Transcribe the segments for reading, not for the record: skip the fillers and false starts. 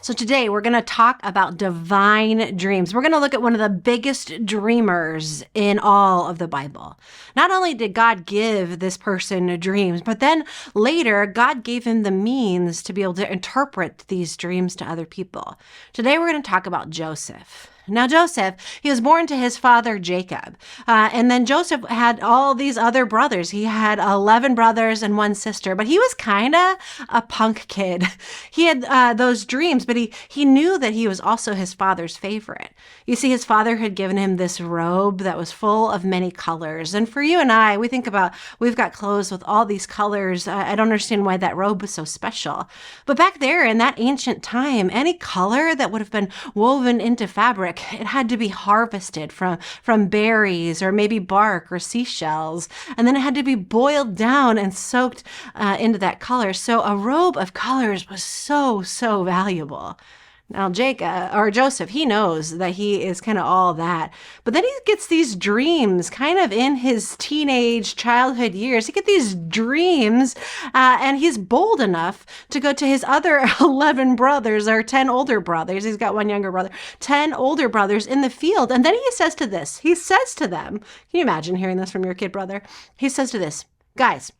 So today we're going to talk about divine dreams. We're going to look at one of the biggest dreamers in all of the Bible. Not only did God give this person dreams, but then later God gave him the means to be able to interpret these dreams to other people. Today we're going to talk about Joseph. Now, Joseph, he was born to his father, Jacob. And then Joseph had all these other brothers. He had 11 brothers and one sister, but he was kind of a punk kid. He had those dreams, but he knew that he was also his father's favorite. You see, his father had given him this robe that was full of many colors. And for you and I, we think about, we've got clothes with all these colors. I don't understand why that robe was so special. But back there in that ancient time, any color that would have been woven into fabric, it had to be harvested from berries or maybe bark or seashells. And then it had to be boiled down and soaked into that color. So a robe of colors was so valuable. Now, Joseph, he knows that he is kind of all that. But then he gets these dreams kind of in his teenage childhood years. He gets these dreams and he's bold enough to go to his other 11 brothers or 10 older brothers. He's got one younger brother, 10 older brothers in the field. And then he says to them, can you imagine hearing this from your kid brother? He says to this, guys,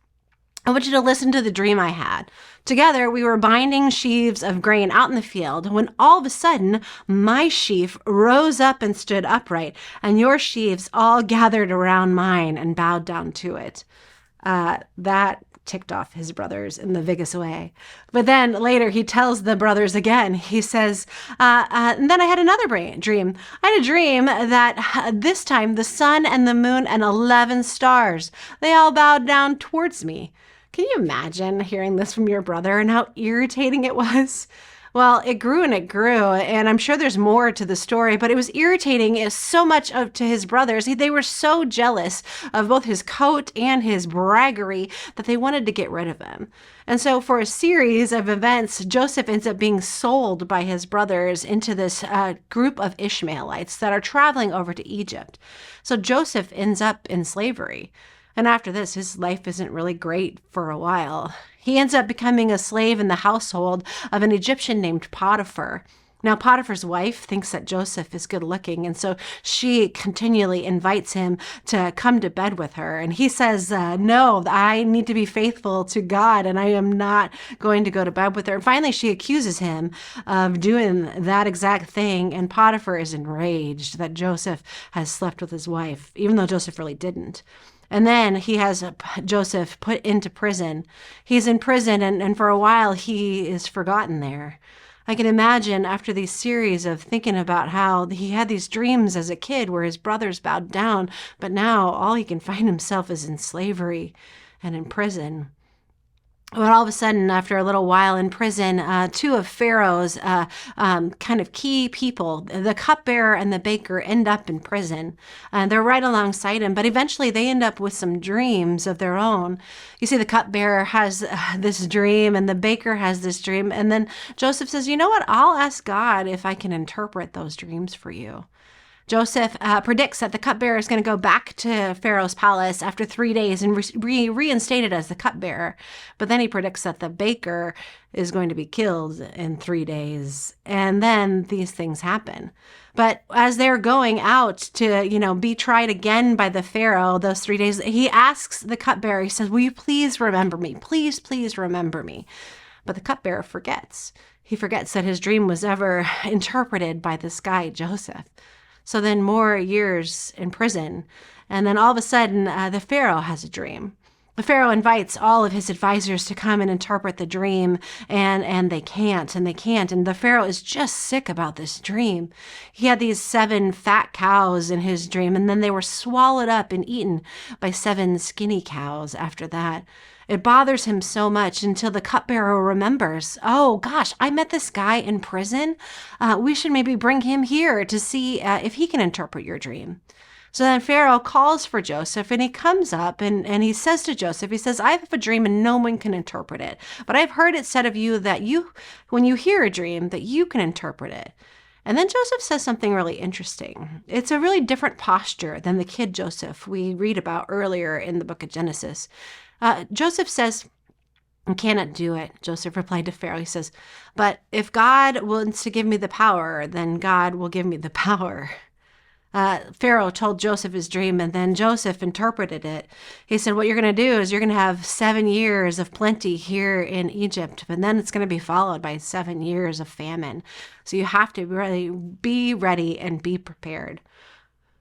I want you to listen to the dream I had. Together, we were binding sheaves of grain out in the field when all of a sudden, my sheaf rose up and stood upright, and your sheaves all gathered around mine and bowed down to it. That ticked off his brothers in the biggest way. But then later he tells the brothers again, he says, and then I had another dream. I had a dream that this time the sun and the moon and 11 stars, they all bowed down towards me. Can you imagine hearing this from your brother and how irritating it was? Well, it grew, and I'm sure there's more to the story, but it was irritating so much to his brothers. They were so jealous of both his coat and his braggery that they wanted to get rid of him. And so for a series of events, Joseph ends up being sold by his brothers into this group of Ishmaelites that are traveling over to Egypt. So Joseph ends up in slavery. And after this, his life isn't really great for a while. He ends up becoming a slave in the household of an Egyptian named Potiphar. Now, Potiphar's wife thinks that Joseph is good looking, and so she continually invites him to come to bed with her. And he says, no, I need to be faithful to God, and I am not going to go to bed with her. And finally, she accuses him of doing that exact thing, and Potiphar is enraged that Joseph has slept with his wife, even though Joseph really didn't. And then he has Joseph put into prison. He's in prison, and for a while he is forgotten there. I can imagine after these series of thinking about how he had these dreams as a kid where his brothers bowed down, but now all he can find himself is in slavery and in prison. But all of a sudden, after a little while in prison, two of Pharaoh's kind of key people, the cupbearer and the baker, end up in prison. And they're right alongside him, but eventually they end up with some dreams of their own. You see, the cupbearer has this dream, and the baker has this dream. And then Joseph says, you know what? I'll ask God if I can interpret those dreams for you. Joseph predicts that the cupbearer is going to go back to Pharaoh's palace after 3 days and reinstated as the cupbearer. But then he predicts that the baker is going to be killed in 3 days. And then these things happen. But as they're going out to, be tried again by the Pharaoh those 3 days, he asks the cupbearer, he says, will you please remember me? Please remember me. But the cupbearer forgets. He forgets that his dream was ever interpreted by this guy, Joseph. So then more years in prison. And then all of a sudden, the Pharaoh has a dream. The Pharaoh invites all of his advisors to come and interpret the dream, and they can't. And the Pharaoh is just sick about this dream. He had these 7 fat cows in his dream, and then they were swallowed up and eaten by 7 skinny cows after that. It bothers him so much until the cupbearer remembers, oh gosh, I met this guy in prison. We should maybe bring him here to see if he can interpret your dream. So then Pharaoh calls for Joseph, and he comes up and he says to Joseph, he says, I have a dream and no one can interpret it. But I've heard it said of you that when you hear a dream, that you can interpret it. And then Joseph says something really interesting. It's a really different posture than the kid Joseph we read about earlier in the book of Genesis. Joseph says, I cannot do it. Joseph replied to Pharaoh. He says, but if God wants to give me the power, then God will give me the power. Pharaoh told Joseph his dream, and then Joseph interpreted it. He said, what you're going to do is you're going to have 7 years of plenty here in Egypt, but then it's going to be followed by 7 years of famine. So you have to really be ready and be prepared.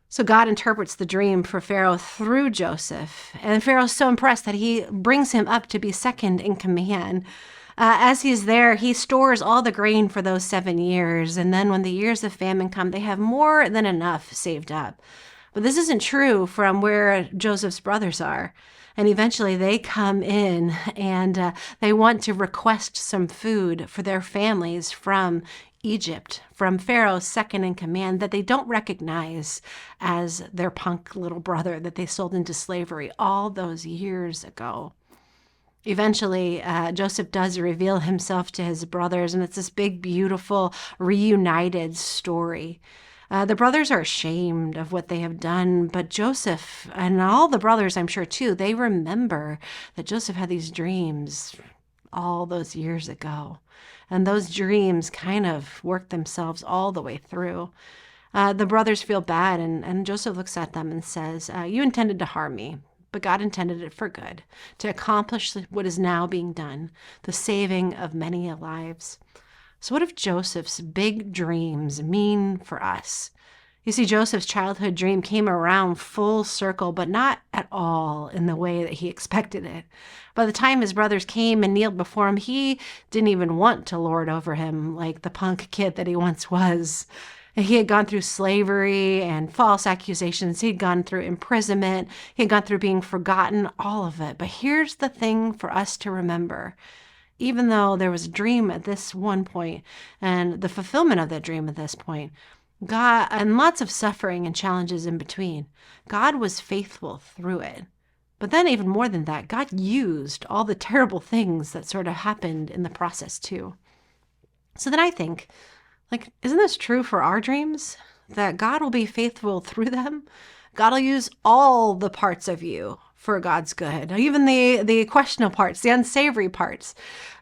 So God interprets the dream for Pharaoh through Joseph, and Pharaoh's so impressed that he brings him up to be second in command. As he's there, he stores all the grain for those 7 years. And then when the years of famine come, they have more than enough saved up. But this isn't true from where Joseph's brothers are. And eventually they come in and they want to request some food for their families from Egypt, from Pharaoh's second in command that they don't recognize as their punk little brother that they sold into slavery all those years ago. Eventually, Joseph does reveal himself to his brothers, and it's this big, beautiful, reunited story. The brothers are ashamed of what they have done, but Joseph and all the brothers, I'm sure too, they remember that Joseph had these dreams all those years ago. And those dreams kind of work themselves all the way through. The brothers feel bad, and Joseph looks at them and says, you intended to harm me, but God intended it for good, to accomplish what is now being done, the saving of many lives. So what if Joseph's big dreams mean for us? You see, Joseph's childhood dream came around full circle, but not at all in the way that he expected it. By the time his brothers came and kneeled before him, he didn't even want to lord over him like the punk kid that he once was. He had gone through slavery and false accusations. He'd gone through imprisonment. He had gone through being forgotten, all of it. But here's the thing for us to remember. Even though there was a dream at this one point and the fulfillment of that dream at this point, God, and lots of suffering and challenges in between, God was faithful through it. But then even more than that, God used all the terrible things that sort of happened in the process too. So then I think, isn't this true for our dreams? That God will be faithful through them? God will use all the parts of you for God's good, even the questionable parts, the unsavory parts.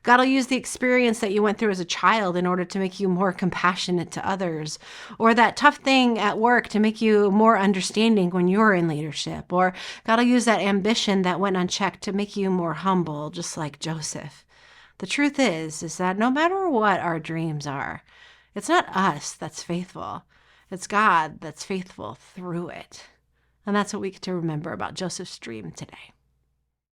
God will use the experience that you went through as a child in order to make you more compassionate to others, or that tough thing at work to make you more understanding when you're in leadership, or God will use that ambition that went unchecked to make you more humble, just like Joseph. The truth is that no matter what our dreams are, it's not us that's faithful. It's God that's faithful through it. And that's what we get to remember about Joseph's dream today.